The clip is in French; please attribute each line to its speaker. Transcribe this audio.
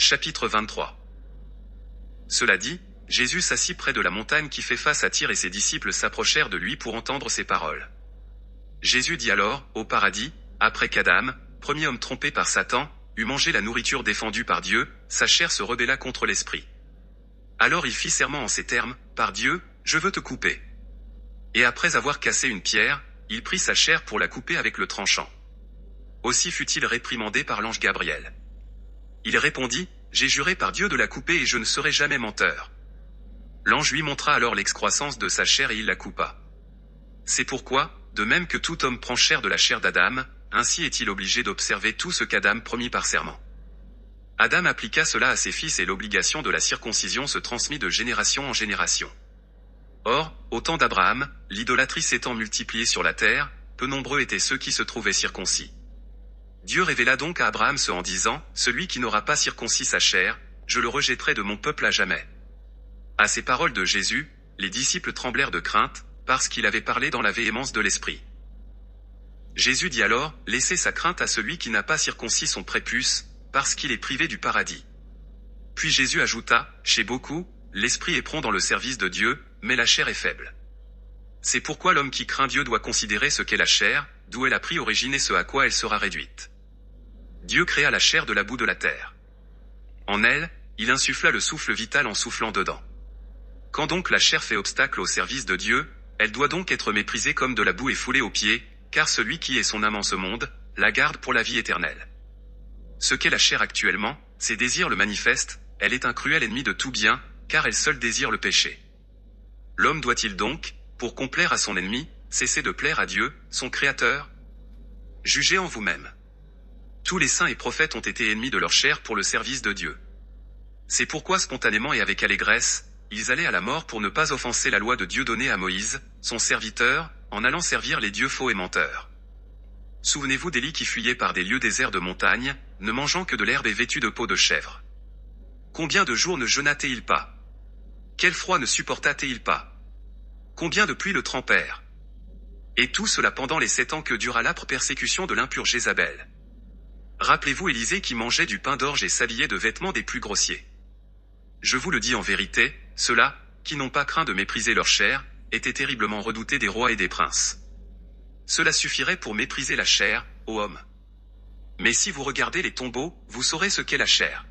Speaker 1: Chapitre 23. Cela dit, Jésus s'assit près de la montagne qui fait face à Tyr et ses disciples s'approchèrent de lui pour entendre ses paroles. Jésus dit alors, au paradis, après qu'Adam, premier homme trompé par Satan, eut mangé la nourriture défendue par Dieu, sa chair se rebella contre l'esprit. Alors il fit serment en ces termes, par Dieu, je veux te couper. Et après avoir cassé une pierre, il prit sa chair pour la couper avec le tranchant. Aussi fut-il réprimandé par l'ange Gabriel. Il répondit, j'ai juré par Dieu de la couper et je ne serai jamais menteur. L'ange lui montra alors l'excroissance de sa chair et il la coupa. C'est pourquoi, de même que tout homme prend chair de la chair d'Adam, ainsi est-il obligé d'observer tout ce qu'Adam promit par serment. Adam appliqua cela à ses fils et l'obligation de la circoncision se transmit de génération en génération. Or, au temps d'Abraham, l'idolâtrie s'étant multipliée sur la terre, peu nombreux étaient ceux qui se trouvaient circoncis. Dieu révéla donc à Abraham ce en disant, celui qui n'aura pas circoncis sa chair, je le rejetterai de mon peuple à jamais. À ces paroles de Jésus, les disciples tremblèrent de crainte, parce qu'il avait parlé dans la véhémence de l'esprit. Jésus dit alors, laissez sa crainte à celui qui n'a pas circoncis son prépuce, parce qu'il est privé du paradis. Puis Jésus ajouta, chez beaucoup, l'esprit est prompt dans le service de Dieu, mais la chair est faible. C'est pourquoi l'homme qui craint Dieu doit considérer ce qu'est la chair, d'où elle a pris origine et ce à quoi elle sera réduite. Dieu créa la chair de la boue de la terre. En elle, il insuffla le souffle vital en soufflant dedans. Quand donc la chair fait obstacle au service de Dieu, elle doit donc être méprisée comme de la boue et foulée aux pieds, car celui qui est son âme en ce monde, la garde pour la vie éternelle. Ce qu'est la chair actuellement, ses désirs le manifestent, elle est un cruel ennemi de tout bien, car elle seule désire le péché. L'homme doit-il donc, pour complaire à son ennemi, cesser de plaire à Dieu, son Créateur? Jugez en vous-même. Tous les saints et prophètes ont été ennemis de leur chair pour le service de Dieu. C'est pourquoi spontanément et avec allégresse, ils allaient à la mort pour ne pas offenser la loi de Dieu donnée à Moïse, son serviteur, en allant servir les dieux faux et menteurs. Souvenez-vous d'Élie qui fuyait par des lieux déserts de montagne, ne mangeant que de l'herbe et vêtu de peau de chèvre. Combien de jours ne jeûna-t-il pas? Quel froid ne supporta-t-il pas? Combien de pluies le trempèrent? Et tout cela pendant les 7 ans que dura l'âpre persécution de l'impure Jézabel. Rappelez-vous Élisée qui mangeait du pain d'orge et s'habillait de vêtements des plus grossiers. Je vous le dis en vérité, ceux-là, qui n'ont pas craint de mépriser leur chair, étaient terriblement redoutés des rois et des princes. Cela suffirait pour mépriser la chair, ô homme. Mais si vous regardez les tombeaux, vous saurez ce qu'est la chair.